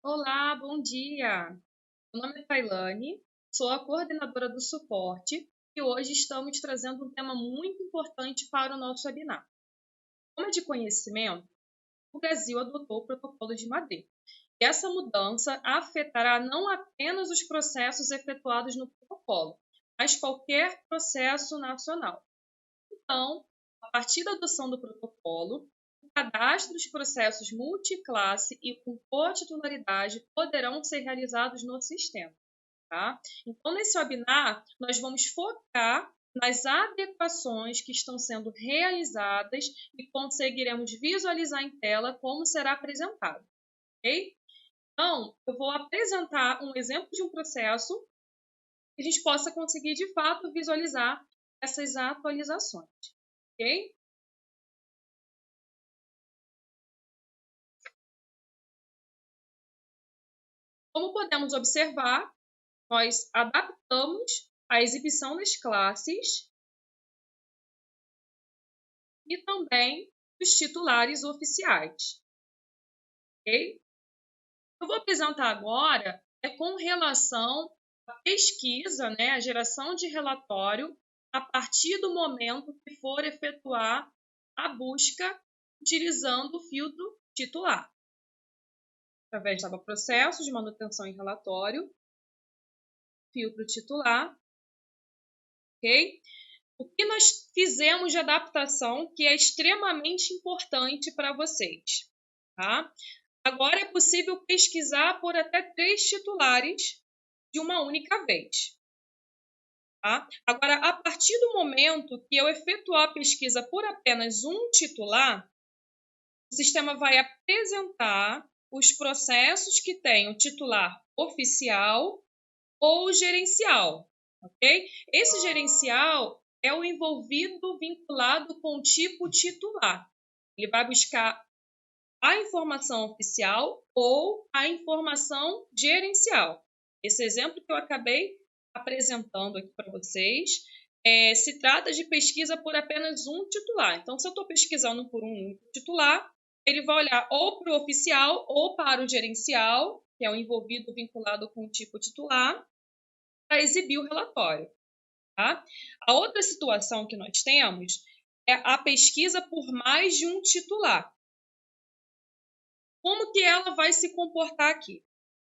Olá, bom dia! Meu nome é Tailane, sou a coordenadora do suporte e hoje estamos trazendo um tema muito importante para o nosso webinar. Como é de conhecimento, o Brasil adotou o Protocolo de Madrid. E essa mudança afetará não apenas os processos efetuados no protocolo, mas qualquer processo nacional. Então, a partir da adoção do protocolo, o cadastro dos processos multiclasse e com cotitularidade poderão ser realizados no sistema. Tá? Então, nesse webinar, nós vamos focar nas adequações que estão sendo realizadas e conseguiremos visualizar em tela como será apresentado. Ok? Então, eu vou apresentar um exemplo de um processo que a gente possa conseguir, de fato, visualizar essas atualizações. Ok? Como podemos observar, nós adaptamos a exibição das classes e também dos titulares oficiais. Ok? Eu vou apresentar agora com relação à pesquisa, a geração de relatório a partir do momento que for efetuar a busca utilizando o filtro titular, através do processo de manutenção em relatório, filtro titular, ok? O que nós fizemos de adaptação que é extremamente importante para vocês, tá? Agora é possível pesquisar por até 3 titulares de uma única vez. Tá? Agora, a partir do momento que eu efetuar a pesquisa por apenas um titular, o sistema vai apresentar os processos que têm o titular oficial ou gerencial. Ok? Esse gerencial é o envolvido vinculado com o tipo titular. Ele vai buscar a informação oficial ou a informação gerencial. Esse exemplo que eu acabei apresentando aqui para vocês se trata de pesquisa por apenas um titular. Então, se eu estou pesquisando por um titular, ele vai olhar ou para o oficial ou para o gerencial, que é o envolvido vinculado com o tipo titular, para exibir o relatório. Tá? A outra situação que nós temos é a pesquisa por mais de um titular. Como que ela vai se comportar aqui?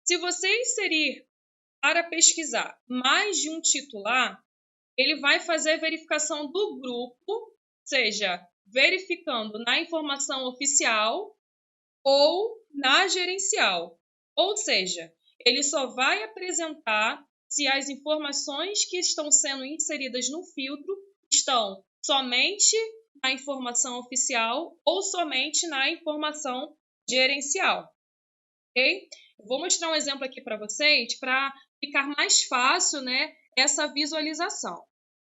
Se você inserir para pesquisar mais de um titular, ele vai fazer verificação do grupo, seja verificando na informação oficial ou na gerencial. Ou seja, ele só vai apresentar se as informações que estão sendo inseridas no filtro estão somente na informação oficial ou somente na informação gerencial. Ok? Eu vou mostrar um exemplo aqui para vocês para ficar mais fácil, essa visualização.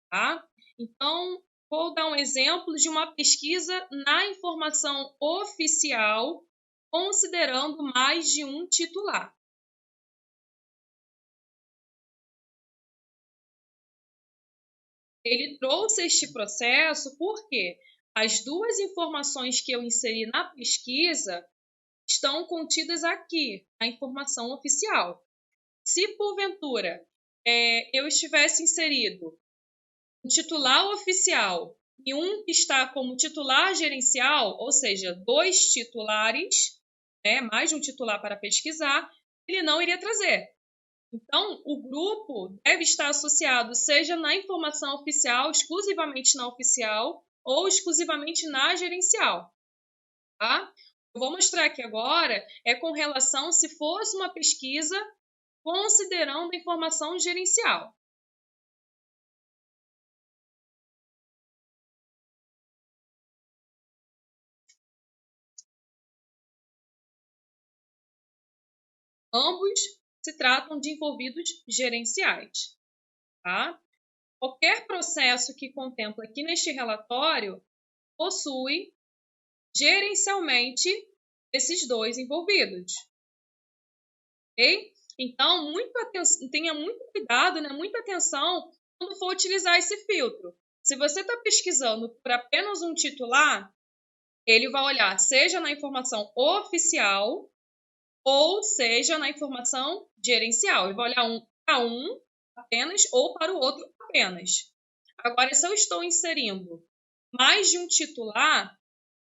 Tá? Então, vou dar um exemplo de uma pesquisa na informação oficial, considerando mais de um titular. Ele trouxe este processo porque as duas informações que eu inseri na pesquisa estão contidas aqui, na informação oficial. Se, porventura, eu estivesse inserido um titular oficial e um que está como titular gerencial, ou seja, 2 titulares, mais de um titular para pesquisar, ele não iria trazer. Então, o grupo deve estar associado seja na informação oficial, exclusivamente na oficial, ou exclusivamente na gerencial. Tá? Eu vou mostrar aqui agora com relação se fosse uma pesquisa considerando a informação gerencial. Ambos se tratam de envolvidos gerenciais. Tá? Qualquer processo que contempla aqui neste relatório possui gerencialmente esses dois envolvidos. Ok? Então, tenha muito cuidado, muita atenção quando for utilizar esse filtro. Se você está pesquisando por apenas um titular, ele vai olhar seja na informação oficial ou seja, na informação gerencial. Eu vou olhar para um apenas ou para o outro apenas. Agora, se eu estou inserindo mais de um titular,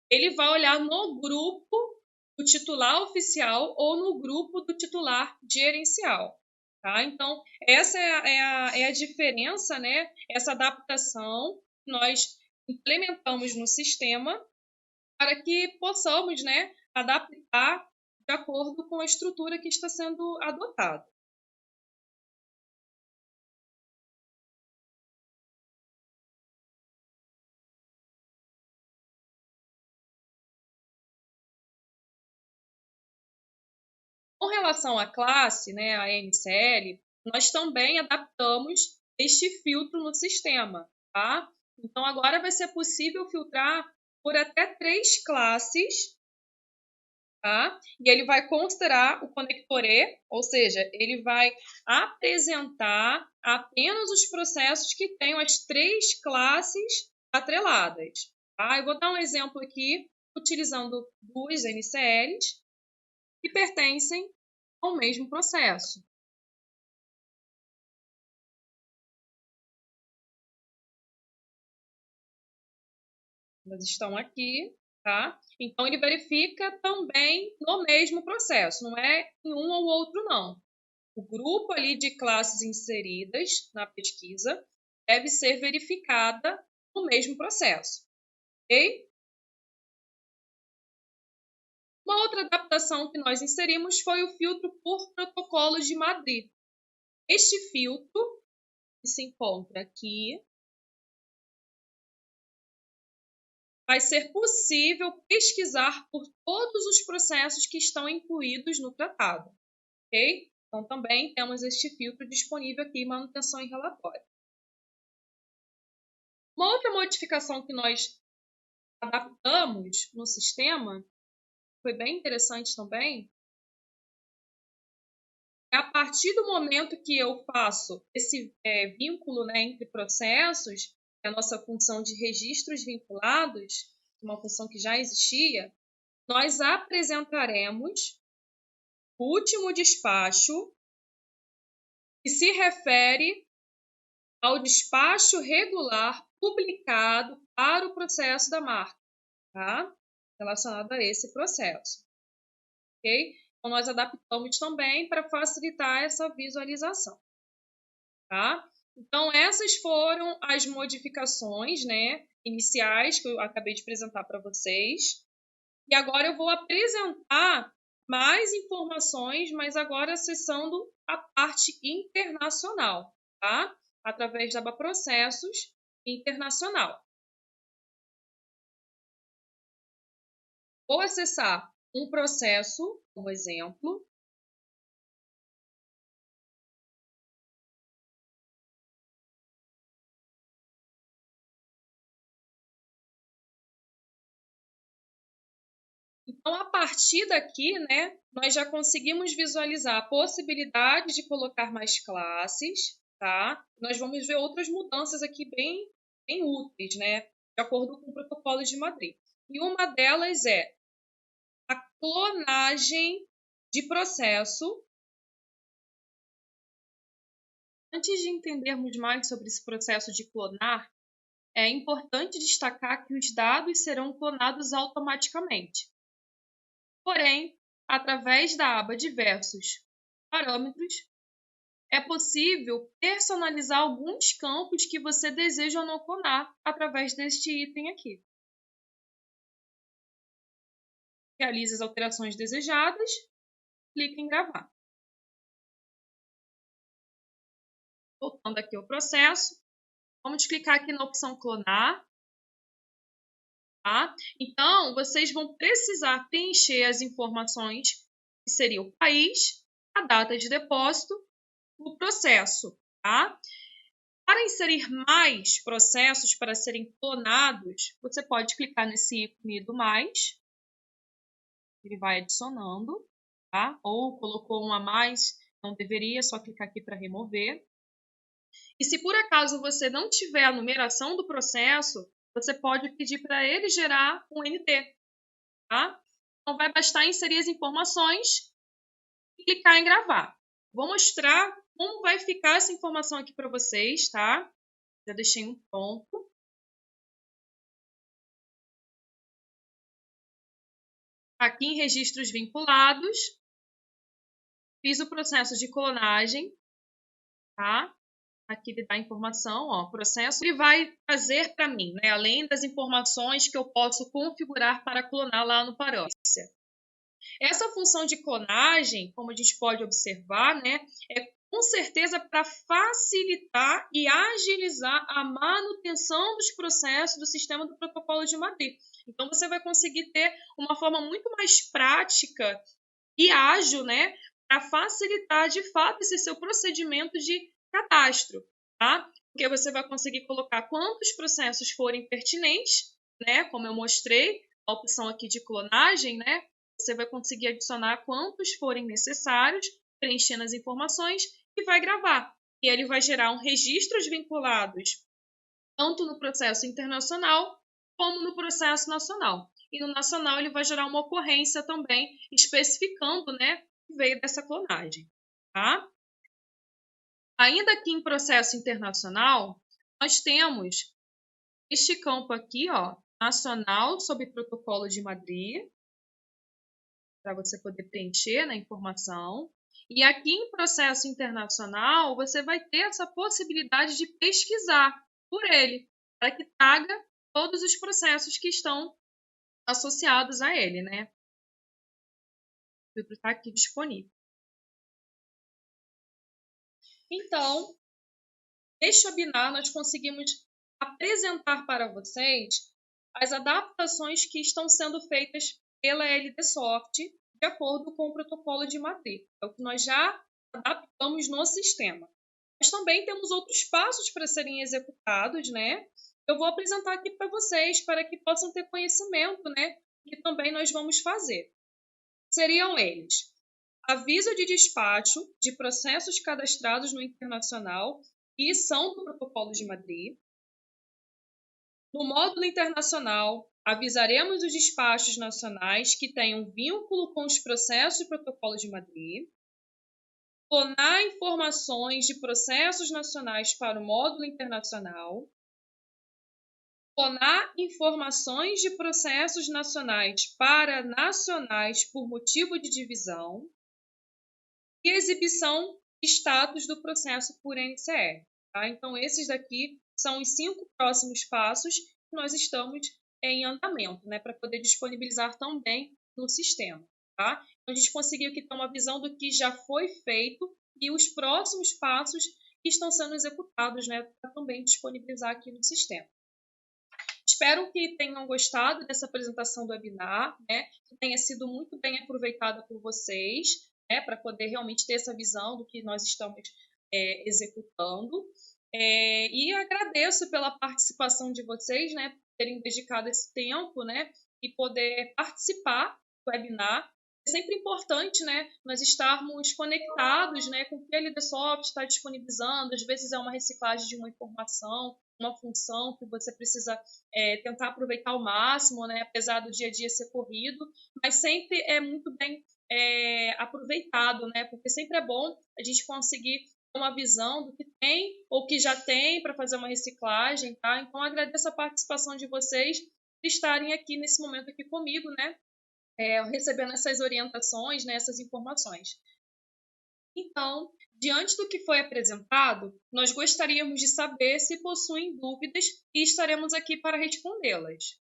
ele vai olhar no grupo do titular oficial ou no grupo do titular gerencial. Tá? Então, essa é a diferença, né? Essa adaptação que nós implementamos no sistema para que possamos, né, adaptar de acordo com a estrutura que está sendo adotada. Com relação à classe, né, a NCL, nós também adaptamos este filtro no sistema, tá? Então, agora vai ser possível filtrar por até 3 classes, tá? E ele vai considerar o conector E, ou seja, ele vai apresentar apenas os processos que tenham as 3 classes atreladas, tá? Eu vou dar um exemplo aqui, utilizando 2 NCLs que pertencem ao mesmo processo. Elas estão aqui, tá? Então, ele verifica também no mesmo processo, não é em um ou outro, não. O grupo ali de classes inseridas na pesquisa deve ser verificada no mesmo processo, ok? Uma outra adaptação que nós inserimos foi o filtro por protocolos de Madrid. Este filtro, que se encontra aqui, vai ser possível pesquisar por todos os processos que estão incluídos no tratado, ok? Então, também temos este filtro disponível aqui em manutenção em relatório. Uma outra modificação que nós adaptamos no sistema, foi bem interessante também, é a partir do momento que eu faço esse vínculo, né, entre processos, a nossa função de registros vinculados, uma função que já existia, nós apresentaremos o último despacho que se refere ao despacho regular publicado para o processo da marca, tá? Relacionado a esse processo, ok? Então, nós adaptamos também para facilitar essa visualização, tá? Então, essas foram as modificações, né, iniciais que eu acabei de apresentar para vocês. E agora eu vou apresentar mais informações, mas agora acessando a parte internacional, tá? Através da aba Processos Internacional. Vou acessar um processo, como exemplo. Então, a partir daqui, né, nós já conseguimos visualizar a possibilidade de colocar mais classes, tá? Nós vamos ver outras mudanças aqui bem úteis, né, de acordo com o protocolo de Madrid. E uma delas é a clonagem de processo. Antes de entendermos mais sobre esse processo de clonar, é importante destacar que os dados serão clonados automaticamente. Porém, através da aba Diversos Parâmetros, é possível personalizar alguns campos que você deseja não clonar através deste item aqui. Realize as alterações desejadas, clique em gravar. Voltando aqui ao processo, vamos clicar aqui na opção clonar. Tá? Então, vocês vão precisar preencher as informações que seria o país, a data de depósito, o processo. Tá? Para inserir mais processos para serem clonados, você pode clicar nesse ícone do mais, ele vai adicionando, tá? Ou colocou um a mais, não deveria, só clicar aqui para remover. E se por acaso você não tiver a numeração do processo, você pode pedir para ele gerar um NT, tá? Então vai bastar inserir as informações e clicar em gravar. Vou mostrar como vai ficar essa informação aqui para vocês, tá? Já deixei um pronto. Aqui em registros vinculados, fiz o processo de clonagem, tá? Aqui ele dá a informação, ó, processo, ele vai trazer para mim, né, além das informações que eu posso configurar para clonar lá no Paramcia. Essa função de clonagem, como a gente pode observar, né, é com certeza para facilitar e agilizar a manutenção dos processos do sistema do protocolo de Madrid. Então, você vai conseguir ter uma forma muito mais prática e ágil, né, para facilitar de fato esse seu procedimento de cadastro, tá? Porque você vai conseguir colocar quantos processos forem pertinentes, né, como eu mostrei, a opção aqui de clonagem, né, você vai conseguir adicionar quantos forem necessários, preenchendo as informações e vai gravar. E ele vai gerar um registros vinculados tanto no processo internacional como no processo nacional. E no nacional ele vai gerar uma ocorrência também, especificando, né, que veio dessa clonagem, tá? Ainda aqui em processo internacional, nós temos este campo aqui, ó, nacional sob protocolo de Madrid, para você poder preencher na informação. E aqui em processo internacional, você vai ter essa possibilidade de pesquisar por ele, para que traga todos os processos que estão associados a ele, né? O filtro está aqui disponível. Então, neste webinar, nós conseguimos apresentar para vocês as adaptações que estão sendo feitas pela LDSoft de acordo com o protocolo de Madrid. É o que nós já adaptamos no sistema. Mas também temos outros passos para serem executados, né? Eu vou apresentar aqui para vocês, para que possam ter conhecimento, né? Que também nós vamos fazer. Seriam eles: aviso de despacho de processos cadastrados no internacional e são do protocolo de Madrid. No módulo internacional, avisaremos os despachos nacionais que tenham vínculo com os processos do protocolo de Madrid. Clonar informações de processos nacionais para o módulo internacional. Clonar informações de processos nacionais para nacionais por motivo de divisão. E exibição de status do processo por NCR. Tá? Então, esses daqui são os 5 próximos passos que nós estamos em andamento, né, para poder disponibilizar também no sistema. Tá? Então, a gente conseguiu aqui ter uma visão do que já foi feito e os próximos passos que estão sendo executados, né, para também disponibilizar aqui no sistema. Espero que tenham gostado dessa apresentação do webinar, né, que tenha sido muito bem aproveitada por vocês, né, para poder realmente ter essa visão do que nós estamos executando. E agradeço pela participação de vocês, né, por terem dedicado esse tempo, né, e poder participar do webinar. É sempre importante, né, nós estarmos conectados, né, com o que a LDSoft está disponibilizando. Às vezes é uma reciclagem de uma informação, uma função que você precisa tentar aproveitar ao máximo, né, apesar do dia a dia ser corrido, mas sempre é muito bem aproveitado, né, porque sempre é bom a gente conseguir ter uma visão do que tem ou que já tem para fazer uma reciclagem, tá? Então, agradeço a participação de vocês por estarem aqui nesse momento aqui comigo, né, recebendo essas orientações, né, essas informações. Então, diante do que foi apresentado, nós gostaríamos de saber se possuem dúvidas e estaremos aqui para respondê-las.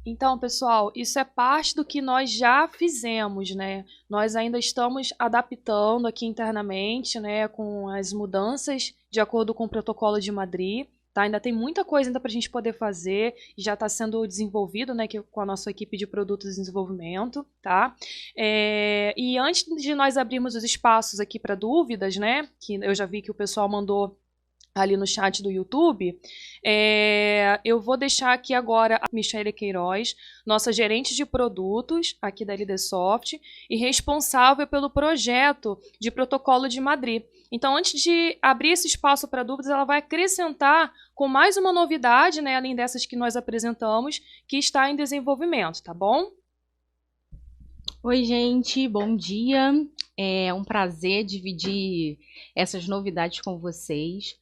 Então, pessoal, isso é parte do que nós já fizemos, né? Nós ainda estamos adaptando aqui internamente, né, com as mudanças de acordo com o protocolo de Madrid. Tá? Ainda tem muita coisa ainda para a gente poder fazer, já está sendo desenvolvido, né, com a nossa equipe de produtos de desenvolvimento. Tá? E antes de nós abrirmos os espaços aqui para dúvidas, né, que eu já vi que o pessoal mandou ali no chat do YouTube, eu vou deixar aqui agora a Michele Queiroz, nossa gerente de produtos aqui da LDSoft e responsável pelo projeto de protocolo de Madrid. Então, antes de abrir esse espaço para dúvidas, ela vai acrescentar com mais uma novidade, né, além dessas que nós apresentamos, que está em desenvolvimento, tá bom? Oi, gente, bom dia. É um prazer dividir essas novidades com vocês.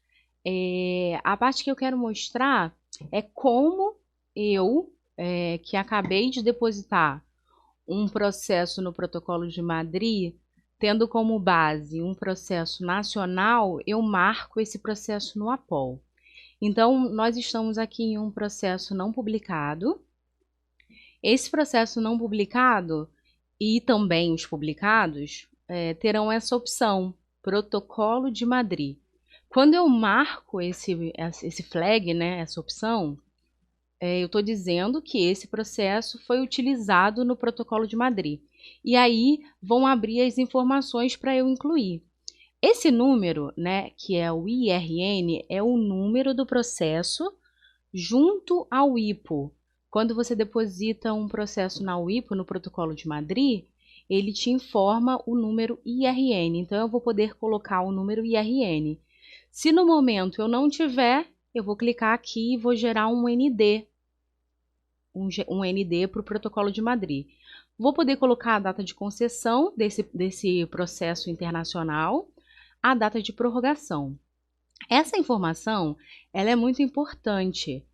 A parte que eu quero mostrar é como eu, que acabei de depositar um processo no Protocolo de Madrid, tendo como base um processo nacional, eu marco esse processo no APOL. Então, nós estamos aqui em um processo não publicado. Esse processo não publicado e também os publicados terão essa opção, Protocolo de Madrid. Quando eu marco esse flag, né, essa opção, eu estou dizendo que esse processo foi utilizado no Protocolo de Madrid. E aí vão abrir as informações para eu incluir. Esse número, né, que é o IRN, é o número do processo junto ao IPO. Quando você deposita um processo na UIPO, no Protocolo de Madrid, ele te informa o número IRN. Então, eu vou poder colocar o número IRN. Se no momento eu não tiver, eu vou clicar aqui e vou gerar um ND. Um ND para o Protocolo de Madrid. Vou poder colocar a data de concessão desse processo internacional, a data de prorrogação. Essa informação ela é muito importante.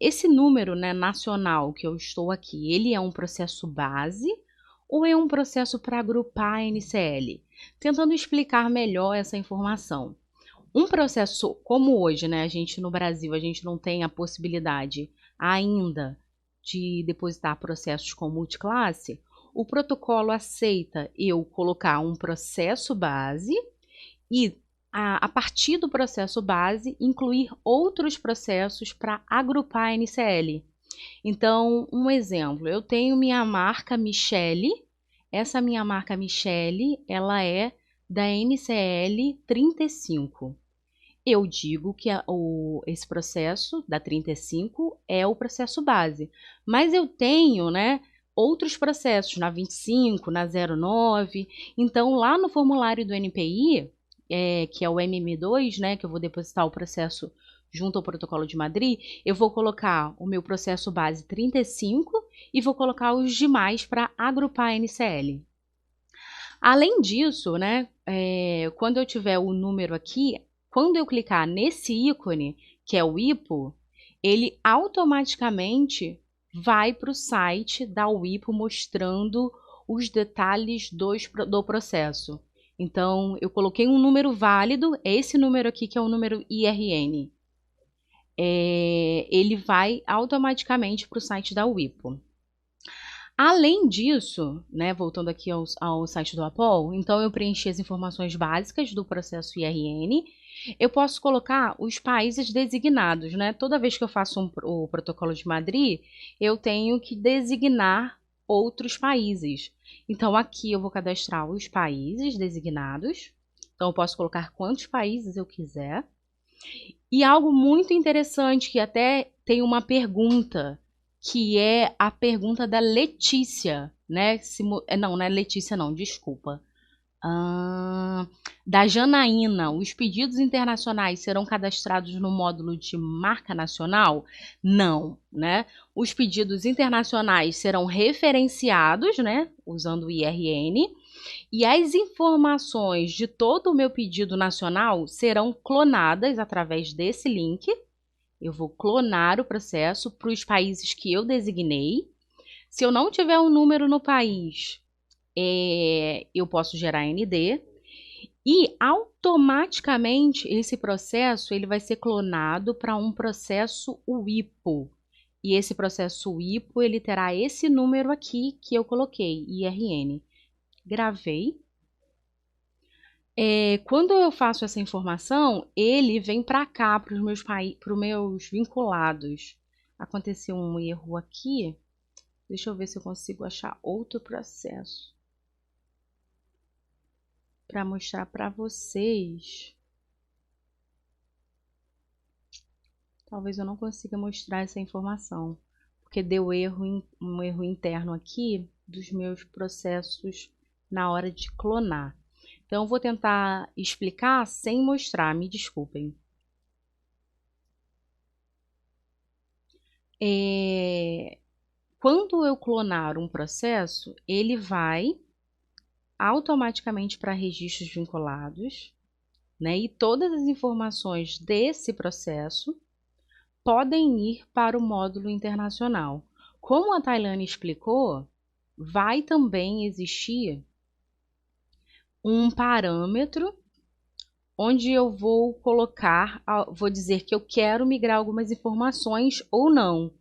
Esse número, né, nacional que eu estou aqui, ele é um processo base ou é um processo para agrupar a NCL? Tentando explicar melhor essa informação. Um processo como hoje, né, a gente no Brasil, a gente não tem a possibilidade ainda de depositar processos com multiclasse, o protocolo aceita eu colocar um processo base e a partir do processo base, incluir outros processos para agrupar a NCL. Então, um exemplo, eu tenho minha marca Michele, essa minha marca Michele, ela é da NCL 35. Eu digo que esse processo da 35 é o processo base, mas eu tenho, né, outros processos na 25, na 09, então lá no formulário do NPI, que é o MM2, né, que eu vou depositar o processo junto ao Protocolo de Madrid, eu vou colocar o meu processo base 35 e vou colocar os demais para agrupar a NCL. Além disso, né, quando eu tiver o número aqui, quando eu clicar nesse ícone, que é o IPO, ele automaticamente vai para o site da WIPO mostrando os detalhes do processo. Então, eu coloquei um número válido, esse número aqui que é o número IRN. Ele vai automaticamente para o site da WIPO. Além disso, né, voltando aqui ao site do APOL, então eu preenchi as informações básicas do processo IRN. Eu posso colocar os países designados, né? Toda vez que eu faço o protocolo de Madrid, eu tenho que designar outros países. Então aqui eu vou cadastrar os países designados. Então eu posso colocar quantos países eu quiser. E algo muito interessante que até tem uma pergunta, que é a pergunta da Letícia, né? Não é Letícia não, desculpa. Da Janaína, os pedidos internacionais serão cadastrados no módulo de marca nacional? Não, né? Os pedidos internacionais serão referenciados, né? Usando o IRN. E as informações de todo o meu pedido nacional serão clonadas através desse link. Eu vou clonar o processo para os países que eu designei. Se eu não tiver um número no país, eu posso gerar ND. E automaticamente esse processo ele vai ser clonado para um processo WIPO. E esse processo WIPO ele terá esse número aqui que eu coloquei, IRN. Gravei. Quando eu faço essa informação, ele vem para cá, para os meus vinculados. Aconteceu um erro aqui. Deixa eu ver se eu consigo achar outro processo para mostrar para vocês. Talvez eu não consiga mostrar essa informação, porque deu um erro interno aqui dos meus processos na hora de clonar. Então, eu vou tentar explicar sem mostrar, me desculpem. quando eu clonar um processo, ele vai automaticamente para registros vinculados, né? E todas as informações desse processo podem ir para o módulo internacional. Como a Tailane explicou, vai também existir um parâmetro onde eu vou colocar, vou dizer que eu quero migrar algumas informações ou não,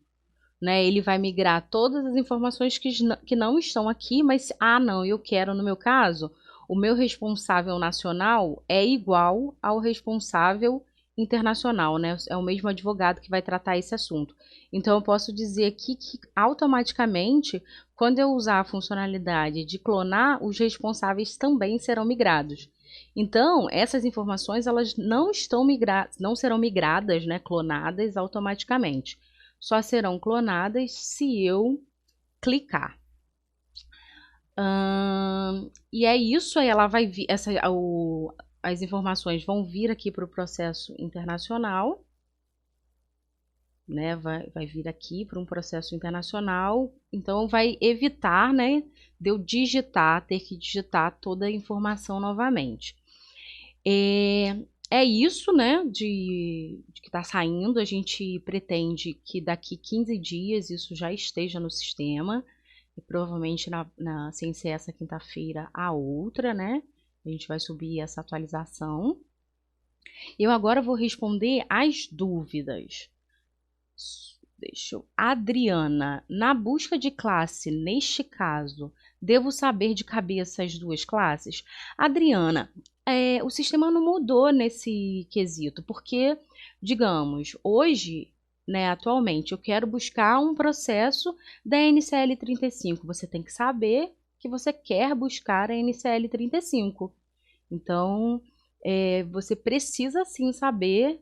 né? Ele vai migrar todas as informações que não estão aqui, mas, não, eu quero, no meu caso, o meu responsável nacional é igual ao responsável internacional, né? É o mesmo advogado que vai tratar esse assunto. Então, eu posso dizer aqui que automaticamente, quando eu usar a funcionalidade de clonar, os responsáveis também serão migrados. Então, essas informações elas não serão migradas, né, clonadas automaticamente. Só serão clonadas se eu clicar. E é isso, aí ela vai vir, as informações vão vir aqui para o processo internacional, né? Vai vir aqui para um processo internacional, então vai evitar, né, de eu ter que digitar toda a informação novamente. É isso, né, de que está saindo. A gente pretende que daqui 15 dias isso já esteja no sistema, e provavelmente sem ser essa quinta-feira, a outra, né? A gente vai subir essa atualização. Eu agora vou responder as dúvidas. Adriana, na busca de classe, neste caso, devo saber de cabeça as duas classes? Adriana, o sistema não mudou nesse quesito, porque, digamos, hoje, né, atualmente, eu quero buscar um processo da NCL 35. Você tem que saber que você quer buscar a NCL 35. Então, você precisa sim saber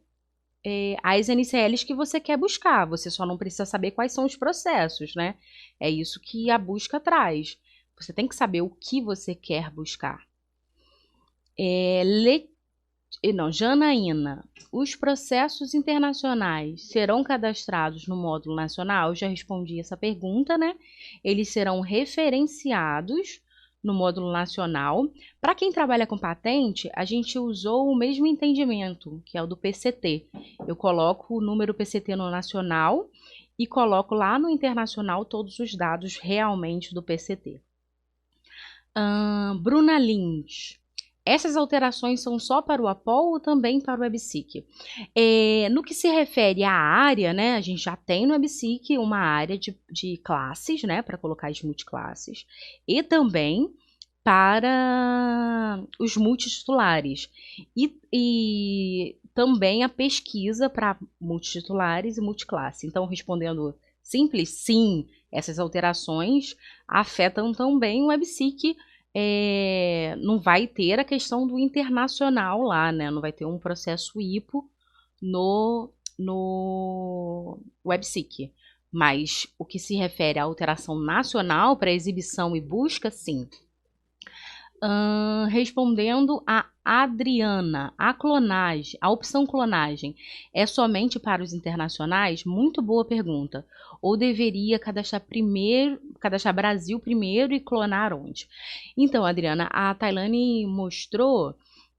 as NCLs que você quer buscar. Você só não precisa saber quais são os processos, né? É isso que a busca traz. Você tem que saber o que você quer buscar. Janaína, os processos internacionais serão cadastrados no módulo nacional? Eu já respondi essa pergunta, né? Eles serão referenciados no módulo nacional. Para quem trabalha com patente, a gente usou o mesmo entendimento, que é o do PCT. Eu coloco o número PCT no nacional e coloco lá no internacional todos os dados realmente do PCT. Bruna Lins, essas alterações são só para o APOL ou também para o WebSeq? No que se refere à área, né, a gente já tem no WebSeq uma área de classes, né, para colocar as multiclasses, e também para os multititulares, e também a pesquisa para multititulares e multiclasse. Então, respondendo simples, sim, essas alterações afetam também o WebSeq. Não vai ter a questão do internacional lá, né? Não vai ter um processo IPO no WebSeq. Mas o que se refere à alteração nacional para exibição e busca, sim. Respondendo a Adriana, a opção clonagem é somente para os internacionais? Muito boa pergunta. Ou deveria cadastrar Brasil primeiro e clonar onde? Então, Adriana, a Tailane mostrou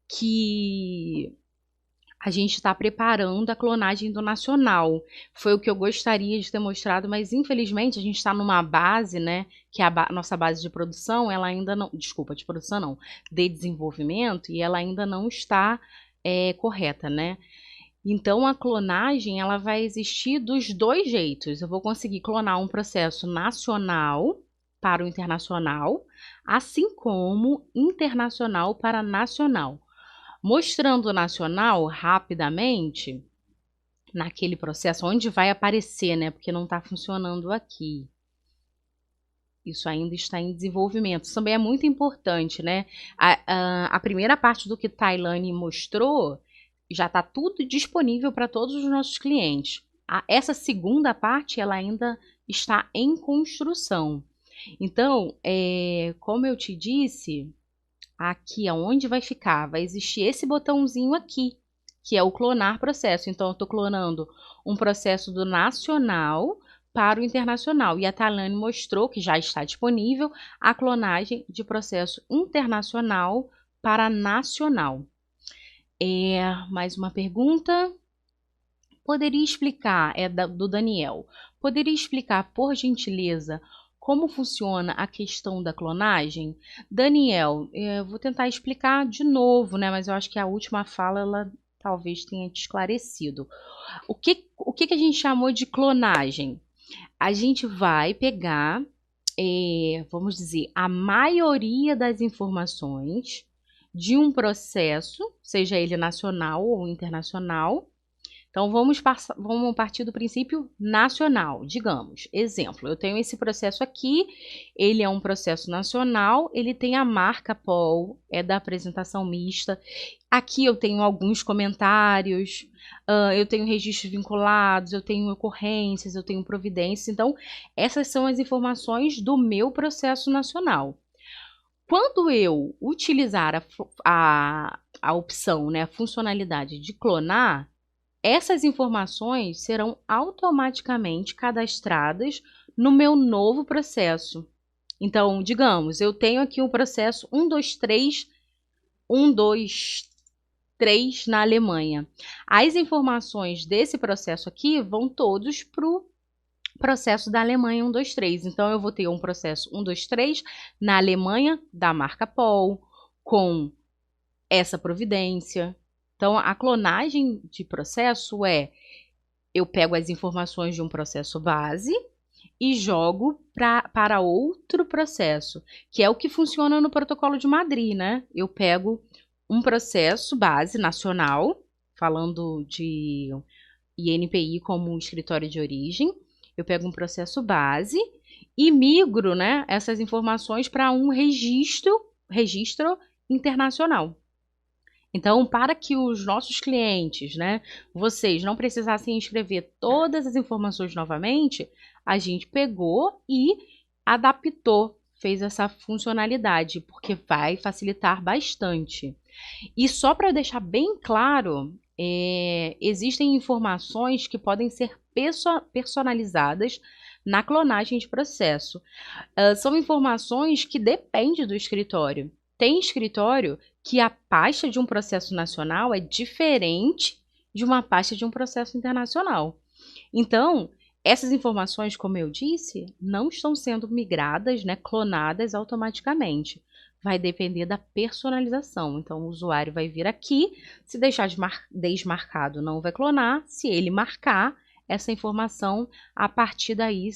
que a gente está preparando a clonagem do nacional. Foi o que eu gostaria de ter mostrado, mas infelizmente a gente está numa base, né, que é a nossa base de produção, ela ainda não, de produção não, de desenvolvimento, e ela ainda não está correta, né? Então a clonagem ela vai existir dos dois jeitos. Eu vou conseguir clonar um processo nacional para o internacional, assim como internacional para nacional. Mostrando o nacional rapidamente, naquele processo, onde vai aparecer, né? Porque não está funcionando aqui. Isso ainda está em desenvolvimento. Isso também é muito importante, né? A primeira parte do que Tailane mostrou, já está tudo disponível para todos os nossos clientes. Essa segunda parte, ela ainda está em construção. Então, como eu te disse, aqui aonde vai ficar, vai existir esse botãozinho aqui, que é o clonar processo. Então, eu estou clonando um processo do nacional para o internacional. E a Tailândia mostrou que já está disponível a clonagem de processo internacional para nacional. Mais uma pergunta. Poderia explicar, do Daniel, poderia explicar, por gentileza, como funciona a questão da clonagem? Daniel, vou tentar explicar de novo, né? Mas eu acho que a última fala, ela talvez tenha te esclarecido. O que a gente chamou de clonagem? A gente vai pegar, vamos dizer, a maioria das informações de um processo, seja ele nacional ou internacional. Então, vamos partir do princípio nacional, digamos. Exemplo, eu tenho esse processo aqui, ele é um processo nacional, ele tem a marca POL, é da apresentação mista. Aqui eu tenho alguns comentários, eu tenho registros vinculados, eu tenho ocorrências, eu tenho providências. Então, essas são as informações do meu processo nacional. Quando eu utilizar a opção, né, a funcionalidade de clonar, essas informações serão automaticamente cadastradas no meu novo processo. Então, digamos, eu tenho aqui um processo 123 na Alemanha. As informações desse processo aqui vão todos para o processo da Alemanha 123. Então, eu vou ter um processo 123 na Alemanha da marca POL, com essa providência. Então, a clonagem de processo eu pego as informações de um processo base e jogo para outro processo, que é o que funciona no Protocolo de Madrid, né? Eu pego um processo base nacional, falando de INPI como escritório de origem, eu pego um processo base e migro, né, essas informações para um registro internacional. Então, para que os nossos clientes, né, vocês não precisassem escrever todas as informações novamente, a gente pegou e adaptou, fez essa funcionalidade, porque vai facilitar bastante. E só para deixar bem claro, existem informações que podem ser personalizadas na clonagem de processo. São informações que dependem do escritório. Tem escritório que a pasta de um processo nacional é diferente de uma pasta de um processo internacional. Então, essas informações, como eu disse, não estão sendo migradas, né, clonadas automaticamente. Vai depender da personalização. Então, o usuário vai vir aqui, se deixar desmarcado, não vai clonar. Se ele marcar essa informação, a partir daí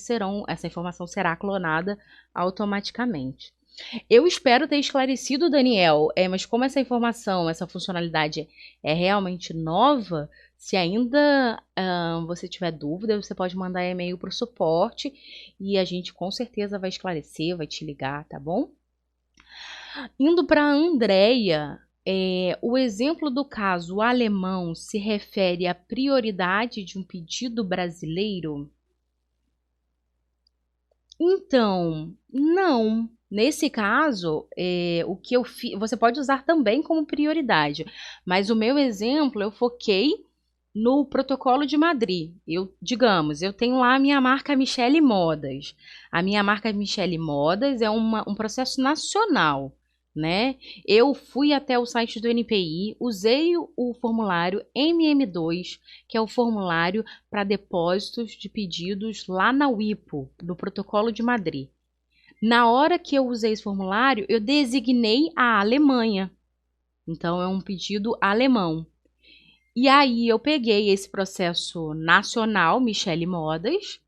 essa informação será clonada automaticamente. Eu espero ter esclarecido, Daniel, mas como essa informação, essa funcionalidade é realmente nova, se ainda você tiver dúvida, você pode mandar e-mail para o suporte e a gente com certeza vai esclarecer, vai te ligar, tá bom? Indo para a Andrea, o exemplo do caso alemão se refere à prioridade de um pedido brasileiro? Então, não. Nesse caso, o que eu fiz, você pode usar também como prioridade, mas o meu exemplo eu foquei no Protocolo de Madrid. Digamos, eu tenho lá a minha marca Michele Modas. A minha marca Michele Modas é um processo nacional, né? Eu fui até o site do NPI, usei o formulário MM2, que é o formulário para depósitos de pedidos lá na WIPO, do Protocolo de Madrid. Na hora que eu usei esse formulário, eu designei a Alemanha. Então, é um pedido alemão. E aí, eu peguei esse processo nacional, Michele Modas,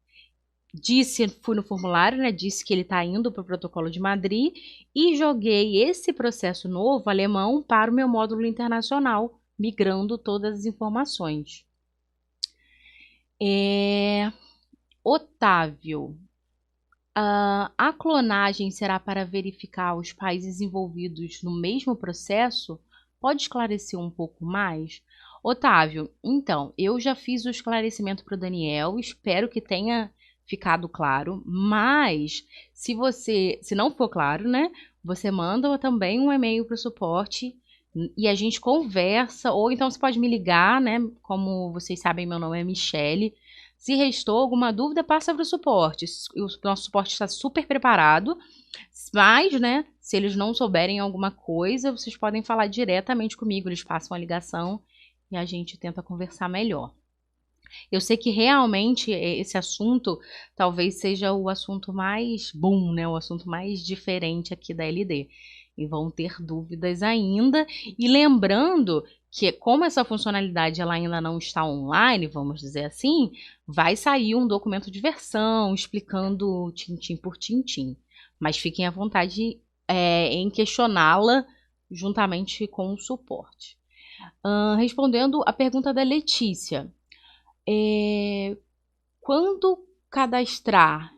fui no formulário, né, disse que ele está indo para o Protocolo de Madrid e joguei esse processo novo, alemão, para o meu módulo internacional, migrando todas as informações. Otávio, a clonagem será para verificar os países envolvidos no mesmo processo? Pode esclarecer um pouco mais? Otávio, então, eu já fiz o esclarecimento para o Daniel, espero que tenha ficado claro, mas se não for claro, né, você manda também um e-mail para o suporte e a gente conversa, ou então você pode me ligar, né, como vocês sabem, meu nome é Michele, Se restou alguma dúvida, passa para o suporte. O nosso suporte está super preparado, mas, né, se eles não souberem alguma coisa, vocês podem falar diretamente comigo, eles passam a ligação e a gente tenta conversar melhor. Eu sei que realmente esse assunto talvez seja o assunto mais boom, né, o assunto mais diferente aqui da LD. E vão ter dúvidas ainda. E lembrando que como essa funcionalidade ela ainda não está online, vamos dizer assim, vai sair um documento de versão explicando tintim por tintim. Mas fiquem à vontade em questioná-la juntamente com o suporte. Respondendo a pergunta da Letícia. Quando cadastra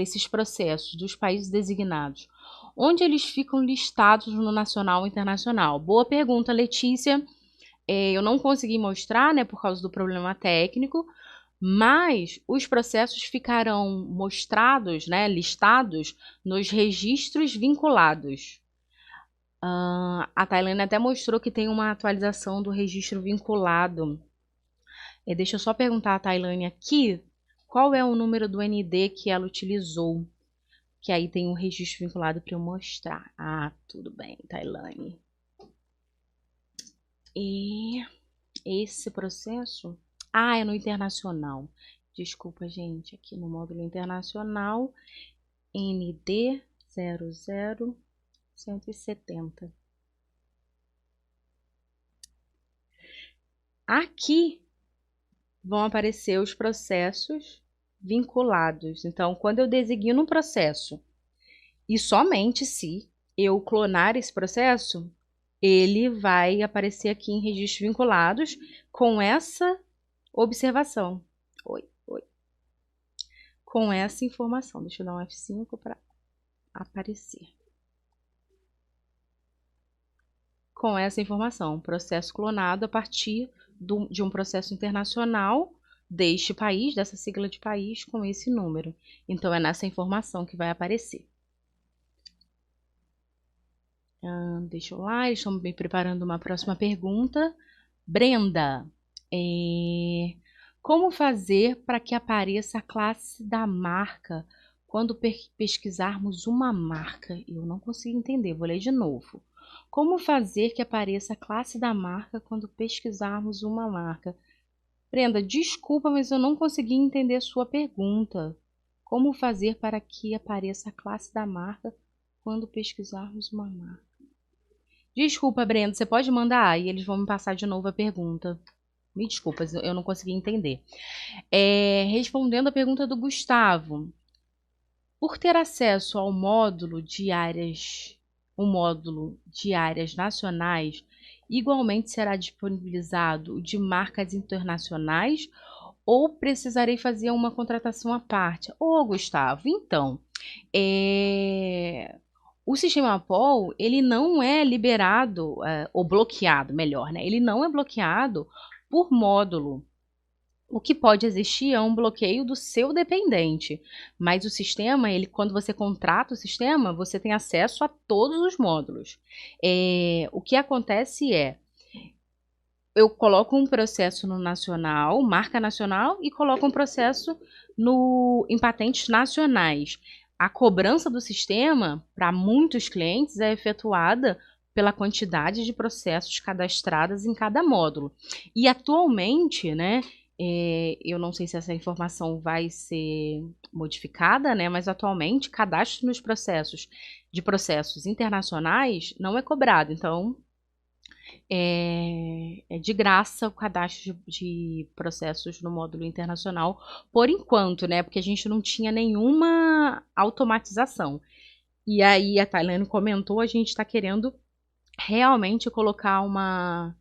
esses processos dos países designados, onde eles ficam listados no nacional e internacional? Boa pergunta, Letícia. Eu não consegui mostrar, né, por causa do problema técnico, mas os processos ficarão mostrados, né, listados nos registros vinculados. A Tailândia até mostrou que tem uma atualização do registro vinculado. Deixa eu só perguntar a Tailândia aqui qual é o número do ND que ela utilizou. Que aí tem um registro vinculado para eu mostrar. Ah, tudo bem, Tailândia. E esse processo... é no internacional. Desculpa, gente. Aqui no módulo internacional, ND 00170. Aqui vão aparecer os processos vinculados. Então, quando eu designo um processo, e somente se eu clonar esse processo, ele vai aparecer aqui em registros vinculados com essa observação. Com essa informação. Deixa eu dar um F5 para aparecer. Com essa informação, processo clonado a partir de um processo internacional deste país, dessa sigla de país, com esse número. Então, é nessa informação que vai aparecer. Deixa eu lá, eles estão me preparando uma próxima pergunta. Brenda, como fazer para que apareça a classe da marca quando pesquisarmos uma marca? Eu não consegui entender, vou ler de novo. Como fazer que apareça a classe da marca quando pesquisarmos uma marca? Brenda, desculpa, mas eu não consegui entender a sua pergunta. Como fazer para que apareça a classe da marca quando pesquisarmos uma marca? Desculpa, Brenda, você pode mandar e eles vão me passar de novo a pergunta. Me desculpa, eu não consegui entender. Respondendo a pergunta do Gustavo. Por ter acesso ao módulo de áreas nacionais, igualmente será disponibilizado o de marcas internacionais ou precisarei fazer uma contratação à parte? Gustavo, então, o sistema POL, ele não é liberado, ou bloqueado, melhor, né? Ele não é bloqueado por módulo. O que pode existir é um bloqueio do seu dependente, mas o sistema, quando você contrata o sistema, você tem acesso a todos os módulos. O que acontece eu coloco um processo no nacional, marca nacional, e coloco um processo em patentes nacionais. A cobrança do sistema, para muitos clientes, é efetuada pela quantidade de processos cadastrados em cada módulo. E atualmente, né, eu não sei se essa informação vai ser modificada, né, mas atualmente cadastro nos processos internacionais não é cobrado. Então, é de graça o cadastro de processos no módulo internacional, por enquanto, né? Porque a gente não tinha nenhuma automatização. E aí a Tailândia comentou, a gente está querendo realmente colocar uma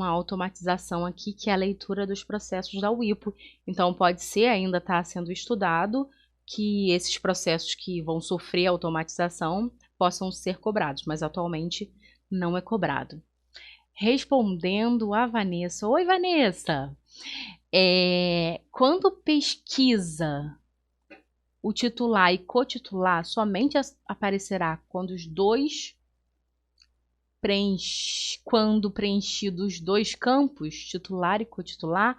automatização aqui, que é a leitura dos processos da WIPO. Então, pode ser, ainda está sendo estudado, que esses processos que vão sofrer automatização possam ser cobrados, mas atualmente não é cobrado. Respondendo a Vanessa. Oi, Vanessa! Quando pesquisa o titular e cotitular, somente aparecerá quando quando preenchidos os dois campos, titular e cotitular,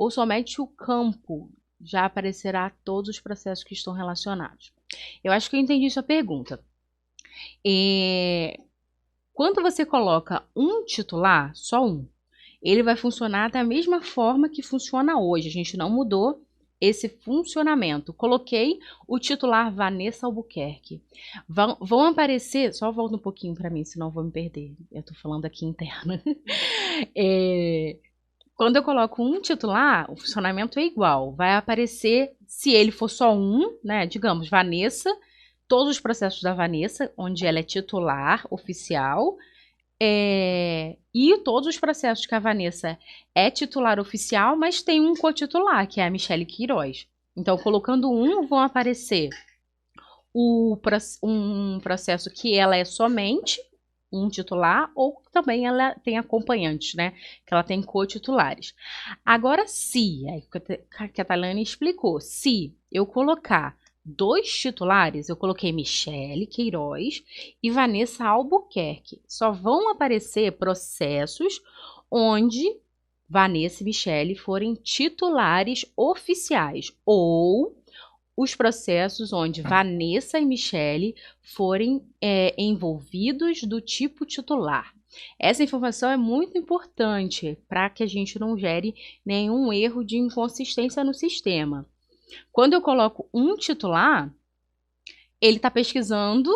ou somente o campo já aparecerá todos os processos que estão relacionados? Eu acho que eu entendi sua pergunta. Quando você coloca um titular, só um, ele vai funcionar da mesma forma que funciona hoje. A gente não mudou esse funcionamento. Coloquei o titular Vanessa Albuquerque. Vão aparecer, só volta um pouquinho para mim, senão eu vou me perder. Eu tô falando aqui interno. Quando eu coloco um titular, o funcionamento é igual. Vai aparecer, se ele for só um, né? Digamos, Vanessa, todos os processos da Vanessa, onde ela é titular oficial, e todos os processos que a Vanessa é titular oficial, mas tem um cotitular, que é a Michele Queiroz. Então, colocando um, vão aparecer um processo que ela é somente um titular, ou também ela tem acompanhantes, né? Que ela tem cotitulares. Agora, se, aí que a Tailane explicou, se eu colocar 2 titulares, eu coloquei Michele Queiroz e Vanessa Albuquerque. Só vão aparecer processos onde Vanessa e Michele forem titulares oficiais, ou os processos onde Vanessa e Michele forem envolvidos do tipo titular. Essa informação é muito importante para que a gente não gere nenhum erro de inconsistência no sistema. Quando eu coloco um titular, ele está pesquisando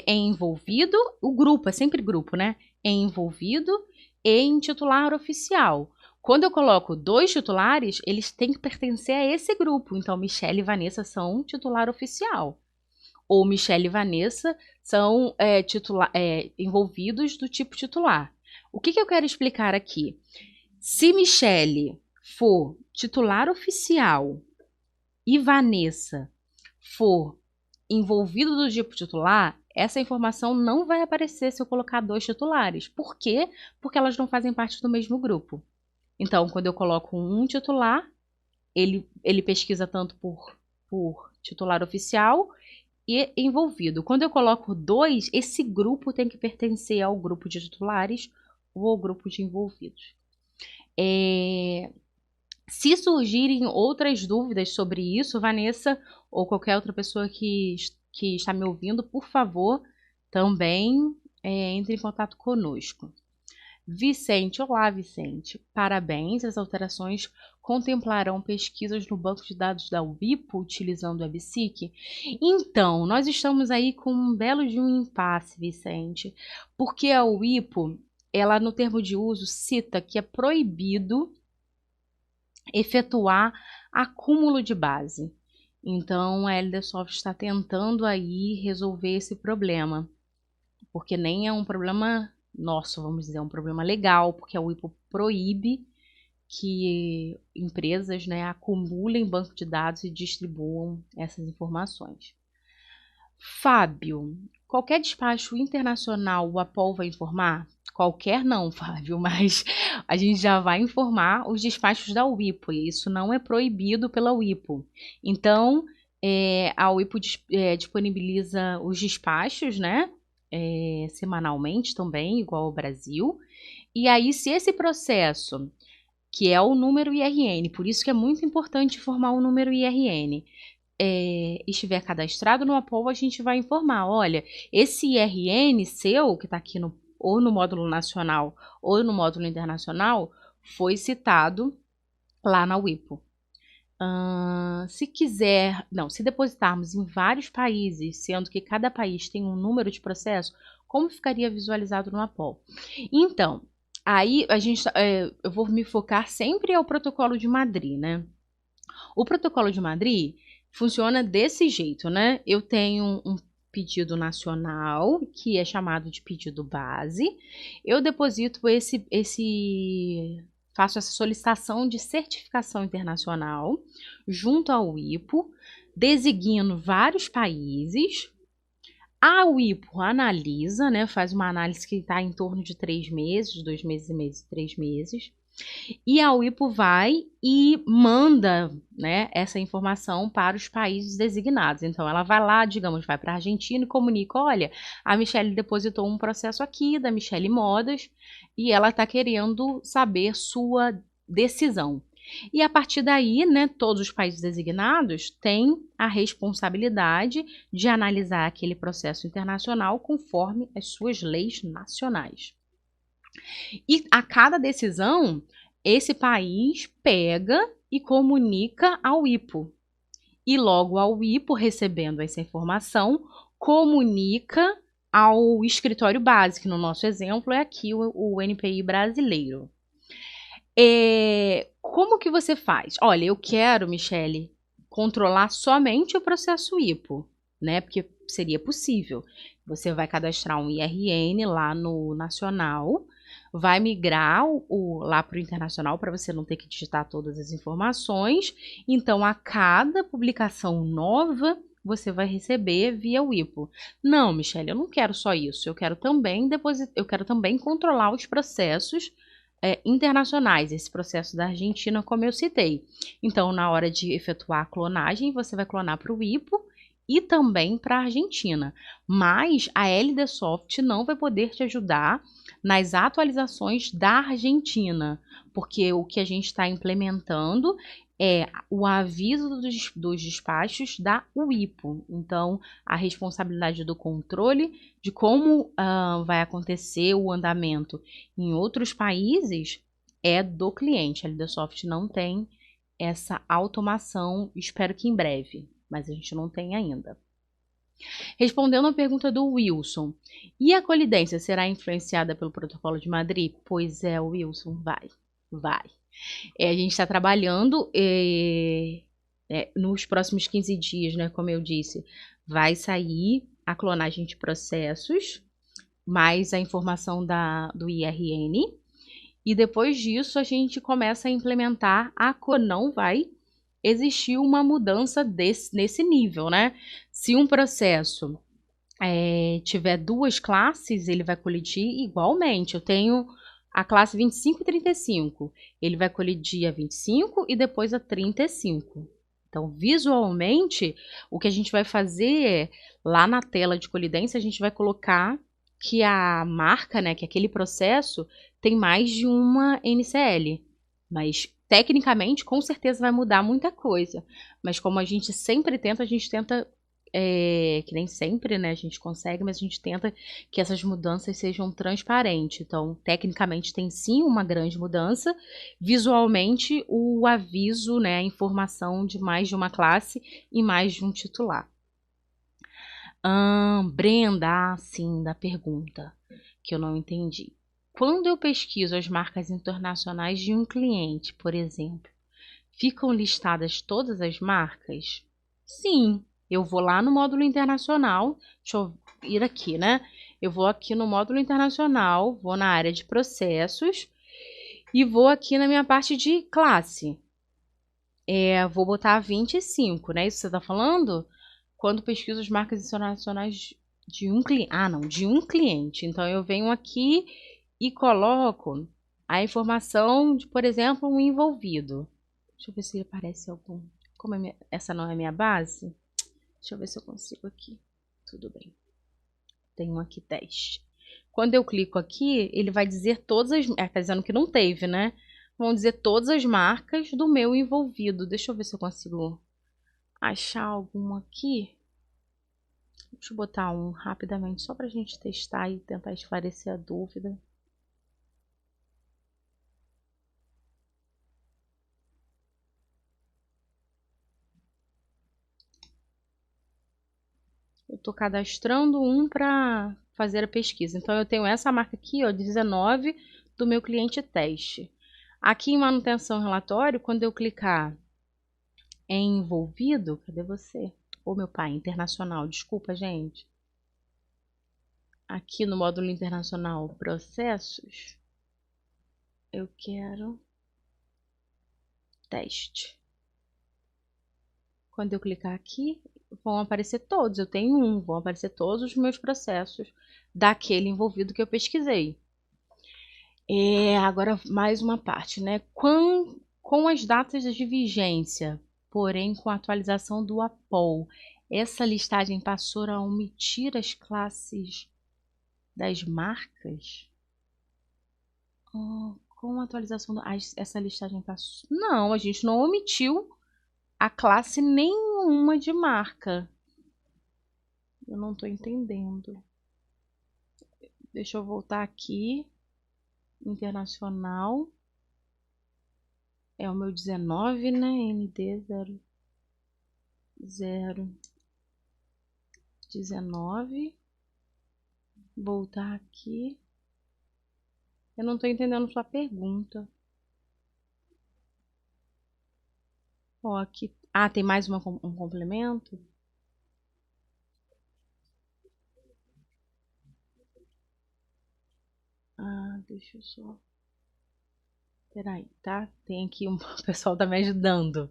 envolvido, o grupo, é sempre grupo, né? Envolvido e em titular oficial. Quando eu coloco 2 titulares, eles têm que pertencer a esse grupo. Então, Michele e Vanessa são titular oficial. Ou Michele e Vanessa são envolvidos do tipo titular. O que eu quero explicar aqui? Se Michele for titular oficial e Vanessa for envolvido do tipo titular, essa informação não vai aparecer se eu colocar 2 titulares. Por quê? Porque elas não fazem parte do mesmo grupo. Então, quando eu coloco um titular, ele pesquisa tanto por titular oficial e envolvido. Quando eu coloco 2, esse grupo tem que pertencer ao grupo de titulares ou ao grupo de envolvidos. Se surgirem outras dúvidas sobre isso, Vanessa ou qualquer outra pessoa que está me ouvindo, por favor, também entre em contato conosco. Vicente, olá Vicente, parabéns, as alterações contemplarão pesquisas no banco de dados da WIPO utilizando o WebSeq? Então, nós estamos aí com um belo de um impasse, Vicente, porque a WIPO, ela no termo de uso cita que é proibido efetuar acúmulo de base. Então, a LDSoft está tentando aí resolver esse problema, porque nem é um problema nosso, vamos dizer, é um problema legal, porque a WIPO proíbe que empresas, né, acumulem banco de dados e distribuam essas informações. Fábio, qualquer despacho internacional o APOL vai informar? Qualquer não, Fábio, mas a gente já vai informar os despachos da WIPO, e isso não é proibido pela WIPO. Então, a WIPO disponibiliza os despachos, né, semanalmente também, igual ao Brasil. E aí, se esse processo, que é o número IRN, por isso que é muito importante informar o número IRN, estiver cadastrado no APOL, a gente vai informar, olha, esse IRN seu, que está aqui ou no módulo nacional ou no módulo internacional, foi citado lá na WIPO. Se depositarmos em vários países, sendo que cada país tem um número de processo, como ficaria visualizado no APOL? Então, aí eu vou me focar sempre ao protocolo de Madrid, né? O protocolo de Madrid funciona desse jeito, né? Eu tenho um pedido nacional, que é chamado de pedido base. Eu deposito faço essa solicitação de certificação internacional junto ao WIPO, designo vários países. A WIPO analisa, né, faz uma análise que está em torno de 3 meses, 2 meses e meio, 3 meses. E a WIPO vai e manda, né, essa informação para os países designados. Então, ela vai lá, digamos, vai para a Argentina e comunica, olha, a Michele depositou um processo aqui, da Michele Modas, e ela está querendo saber sua decisão. E a partir daí, né, todos os países designados têm a responsabilidade de analisar aquele processo internacional conforme as suas leis nacionais. E a cada decisão, esse país pega e comunica ao IPO. E logo ao IPO, recebendo essa informação, comunica ao escritório base, que no nosso exemplo é aqui o NPI brasileiro. Como que você faz? Olha, eu quero, Michele, controlar somente o processo IPO, né? Porque seria possível. Você vai cadastrar um IRN lá no nacional, vai migrar lá para o internacional para você não ter que digitar todas as informações. Então, a cada publicação nova, você vai receber via o IPO. Não, Michele, eu não quero só isso. Eu quero também controlar os processos internacionais, esse processo da Argentina, como eu citei. Então, na hora de efetuar a clonagem, você vai clonar para o IPO e também para a Argentina. Mas a LD Soft não vai poder te ajudar nas atualizações da Argentina, porque o que a gente está implementando é o aviso dos despachos da UIPO. Então, a responsabilidade do controle de como vai acontecer o andamento em outros países é do cliente. A LDSoft não tem essa automação, espero que em breve, mas a gente não tem ainda. Respondendo a pergunta do Wilson, e a colidência será influenciada pelo Protocolo de Madrid? Pois é, Wilson, vai. A gente está trabalhando nos próximos 15 dias, né? Como eu disse, vai sair a clonagem de processos, mais a informação do IRN, e depois disso a gente começa a implementar não vai existir uma mudança nesse nível, né? Se um processo tiver duas classes, ele vai colidir igualmente. Eu tenho a classe 25 e 35. Ele vai colidir a 25 e depois a 35. Então, visualmente, o que a gente vai fazer é, lá na tela de colidência, a gente vai colocar que a marca, né, que aquele processo tem mais de uma NCL. Mas, tecnicamente, com certeza vai mudar muita coisa. Mas como a gente tenta que nem sempre, né, a gente consegue, mas a gente tenta que essas mudanças sejam transparentes. Então, tecnicamente tem sim uma grande mudança. Visualmente, o aviso, né, a informação de mais de uma classe e mais de um titular. Brenda, sim, da pergunta que eu não entendi. Quando eu pesquiso as marcas internacionais de um cliente, por exemplo, ficam listadas todas as marcas? Sim. Eu vou lá no módulo internacional, deixa eu ir aqui, né? Eu vou aqui no módulo internacional, vou na área de processos e vou aqui na minha parte de classe. Vou botar 25, né? Isso que você tá falando? Quando pesquiso as marcas internacionais de um cliente. De um cliente. Então, eu venho aqui e coloco a informação de, por exemplo, um envolvido. Deixa eu ver se ele aparece algum. Como essa não é minha base, deixa eu ver se eu consigo aqui. Tudo bem. Tem aqui teste. Quando eu clico aqui, ele vai dizer todas as... tá dizendo que não teve, né? Vão dizer todas as marcas do meu envolvido. Deixa eu ver se eu consigo achar algum aqui. Deixa eu botar um rapidamente, só pra gente testar e tentar esclarecer a dúvida. Eu estou cadastrando um para fazer a pesquisa. Então, eu tenho essa marca aqui, ó, 19, do meu cliente teste. Aqui em manutenção relatório, quando eu clicar em envolvido, cadê você? Ô, meu pai, internacional, desculpa, gente. Aqui no módulo internacional processos, eu quero teste. Quando eu clicar aqui, vão aparecer todos. Eu tenho um, vão aparecer todos os meus processos daquele envolvido que eu pesquisei. Agora, mais uma parte, né? Com as datas de vigência, porém com a atualização do APOL, essa listagem passou a omitir as classes das marcas? Com a atualização, essa listagem passou. Não, a gente não omitiu a classe nenhuma de marca. Eu não tô entendendo. Deixa eu voltar aqui. Internacional. É o meu 19, né? ND 019. Voltar aqui. Eu não tô entendendo sua pergunta. Ó, aqui. Ah, tem mais um complemento? Ah, deixa eu só. Peraí, tá? Tem aqui o pessoal tá me ajudando.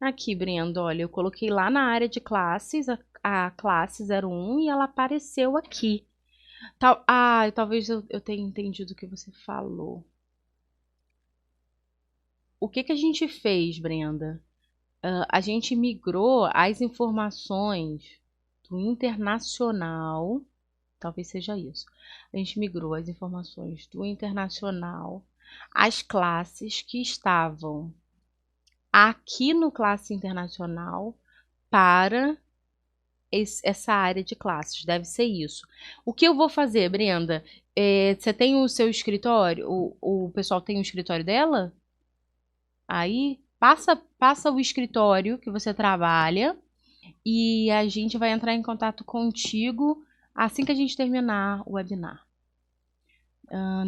Aqui, Brenda, olha, eu coloquei lá na área de classes a classe 01 e ela apareceu aqui. Talvez eu tenha entendido o que você falou. O que a gente fez, Brenda? A gente migrou as informações do internacional, talvez seja isso. A gente migrou as informações do internacional, as classes que estavam aqui no classe internacional para essa área de classes. Deve ser isso. O que eu vou fazer, Brenda? Você tem o seu escritório? O pessoal tem o escritório dela? Aí, passa o escritório que você trabalha e a gente vai entrar em contato contigo assim que a gente terminar o webinar.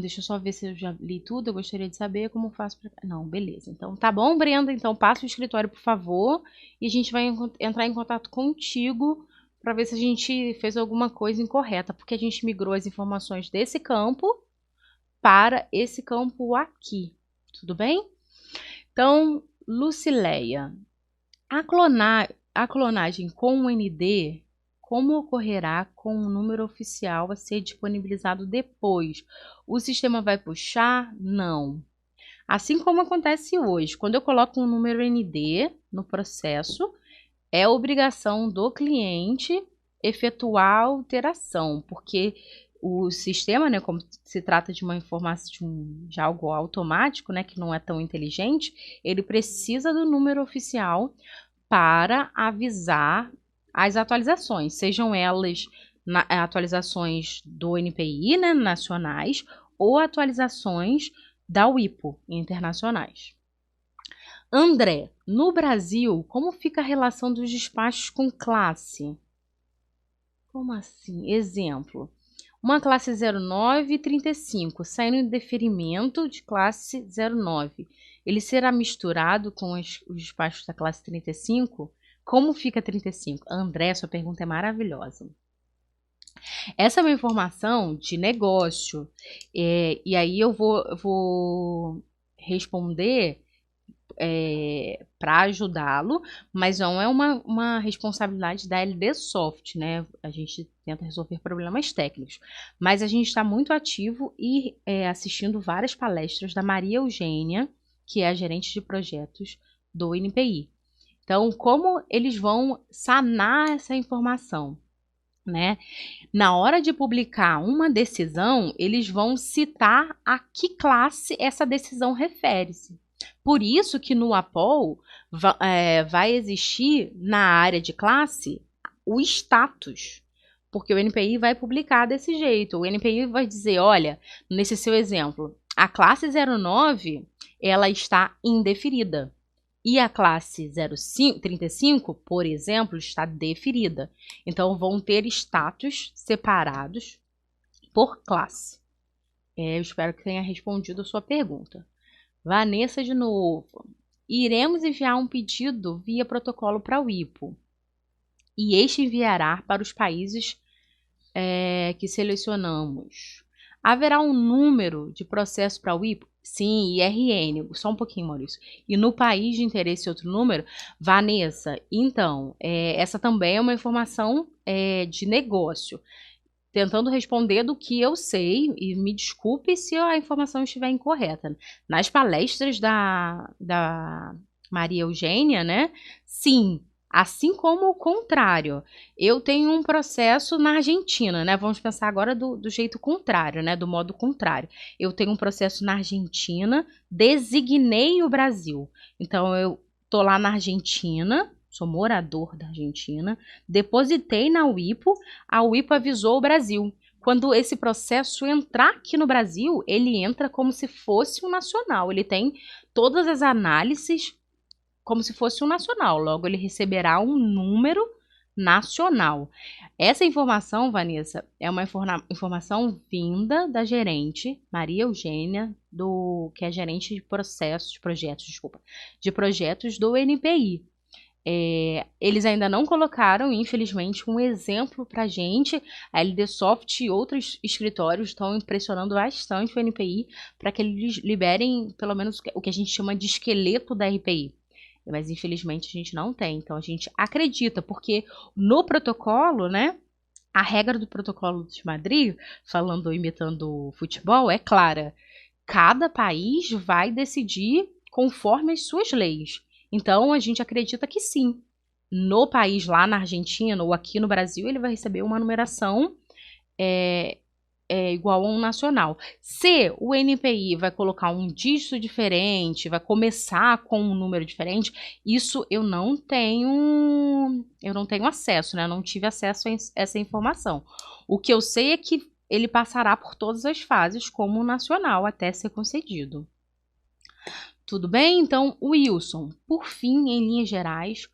Deixa eu só ver se eu já li tudo. Eu gostaria de saber como faço pra... Não, beleza. Então, tá bom, Brenda? Então, passa o escritório, por favor. E a gente vai entrar em contato contigo para ver se a gente fez alguma coisa incorreta. Porque a gente migrou as informações desse campo para esse campo aqui. Tudo bem? Então, Lucileia, a clonagem com o ND, como ocorrerá com o número oficial a ser disponibilizado depois? O sistema vai puxar? Não. Assim como acontece hoje, quando eu coloco um número ND no processo, é obrigação do cliente efetuar a alteração, porque o sistema, né, como se trata de uma informação, de algo automático, né, que não é tão inteligente, ele precisa do número oficial para avisar as atualizações, sejam elas atualizações do NPI, né, nacionais, ou atualizações da WIPO, internacionais. André, no Brasil, como fica a relação dos despachos com classe? Como assim? Exemplo. Uma classe 09 e 35, saindo em deferimento de classe 09. Ele será misturado com os despachos da classe 35? Como fica 35? André, sua pergunta é maravilhosa. Essa é uma informação de negócio. E aí eu vou responder para ajudá-lo, mas não é uma responsabilidade da LD Soft, né? A gente tenta resolver problemas técnicos, mas a gente está muito ativo e assistindo várias palestras da Maria Eugênia, que é a gerente de projetos do NPI. Então, como eles vão sanar essa informação, né? Na hora de publicar uma decisão, eles vão citar a que classe essa decisão refere-se. Por isso que no APOL vai existir na área de classe o status, porque o NPI vai publicar desse jeito. O NPI vai dizer, olha, nesse seu exemplo, a classe 09 ela está indeferida e a classe 35, por exemplo, está deferida. Então vão ter status separados por classe. Eu espero que tenha respondido a sua pergunta. Vanessa de novo. Iremos enviar um pedido via protocolo para o IPO. E este enviará para os países que selecionamos. Haverá um número de processo para o IPO? Sim, IRN. Só um pouquinho, Maurício. E no país de interesse outro número? Vanessa, então, essa também é uma informação de negócio. Tentando responder do que eu sei, e me desculpe se a informação estiver incorreta. Nas palestras da Maria Eugênia, né? Sim, Assim como o contrário. Eu tenho um processo na Argentina, né? Vamos pensar agora do jeito contrário, né? Do modo contrário. Eu tenho um processo na Argentina, designei o Brasil. Então, eu tô lá na Argentina, sou morador da Argentina, depositei na UIPO, a UIPO avisou o Brasil. Quando esse processo entrar aqui no Brasil, ele entra como se fosse um nacional. Ele tem todas as análises como se fosse um nacional. Logo, ele receberá um número nacional. Essa informação, Vanessa, é uma informação vinda da gerente, Maria Eugênia, que é gerente de projetos do NPI. Eles ainda não colocaram, infelizmente, um exemplo para a gente. A LD Soft e outros escritórios estão pressionando bastante o NPI para que eles liberem, pelo menos, o que a gente chama de esqueleto da RPI. Mas, infelizmente, a gente não tem. Então, a gente acredita, porque no protocolo, né, a regra do protocolo de Madrid, imitando futebol, é clara. Cada país vai decidir conforme as suas leis. Então, a gente acredita que sim. No país, lá na Argentina ou aqui no Brasil, ele vai receber uma numeração igual a um nacional. Se o NPI vai colocar um dígito diferente, vai começar com um número diferente, isso eu não tenho acesso, né? Eu não tive acesso a essa informação. O que eu sei é que ele passará por todas as fases como nacional até ser concedido. Tudo bem? Então, Wilson, por fim, em linhas gerais,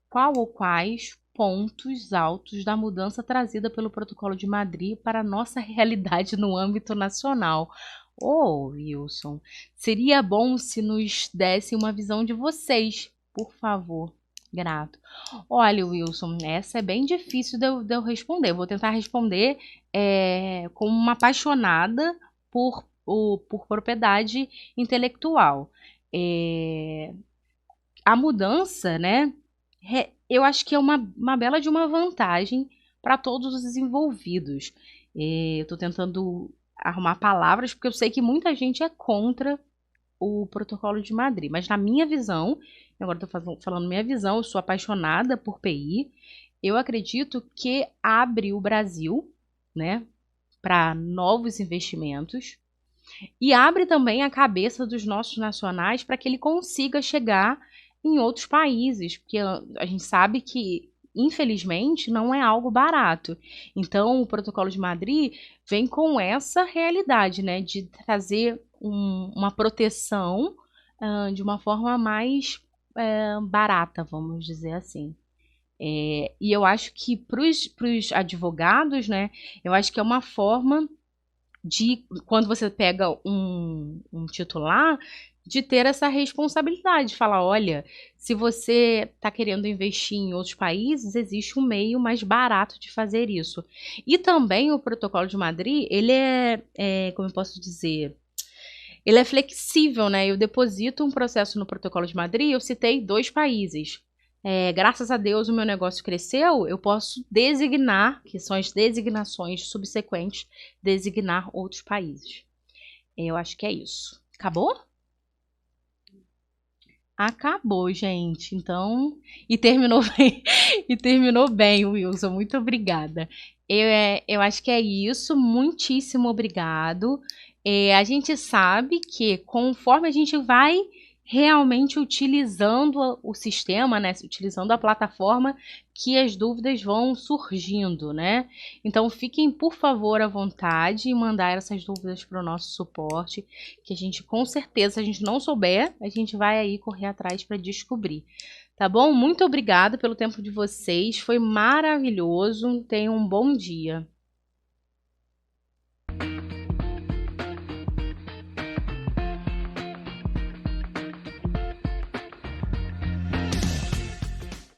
qual ou quais pontos altos da mudança trazida pelo Protocolo de Madrid para a nossa realidade no âmbito nacional? Wilson, seria bom se nos desse uma visão de vocês, por favor. Grato. Olha, Wilson, essa é bem difícil de eu responder. Vou tentar responder como uma apaixonada por propriedade intelectual. A mudança, né? Eu acho que é uma bela de uma vantagem para todos os envolvidos. Eu estou tentando arrumar palavras, porque eu sei que muita gente é contra o Protocolo de Madrid. Mas na minha visão, agora estou falando minha visão, eu sou apaixonada por PI. Eu acredito que abre o Brasil, né, para novos investimentos. E abre também a cabeça dos nossos nacionais para que ele consiga chegar em outros países, porque a gente sabe que, infelizmente, não é algo barato. Então, o Protocolo de Madrid vem com essa realidade, né, de trazer uma proteção de uma forma mais barata, vamos dizer assim. E eu acho que para os advogados, né, eu acho que é uma forma de, quando você pega um titular, de ter essa responsabilidade, de falar, olha, se você está querendo investir em outros países, existe um meio mais barato de fazer isso. E também o Protocolo de Madrid, ele como eu posso dizer, ele é flexível, né? Eu deposito um processo no Protocolo de Madrid, eu citei 2 países. Graças a Deus o meu negócio cresceu, eu posso designar, que são as designações subsequentes, designar outros países. Eu acho que é isso. Acabou? Acabou, gente. Então, e terminou bem, Wilson. Muito obrigada. Eu acho que é isso. Muitíssimo obrigado. A gente sabe que conforme a gente vai realmente utilizando o sistema, né, utilizando a plataforma, que as dúvidas vão surgindo, né? Então, fiquem, por favor, à vontade em mandar essas dúvidas para o nosso suporte, que a gente, com certeza, se a gente não souber, a gente vai aí correr atrás para descobrir. Tá bom? Muito obrigada pelo tempo de vocês, foi maravilhoso. Tenham um bom dia.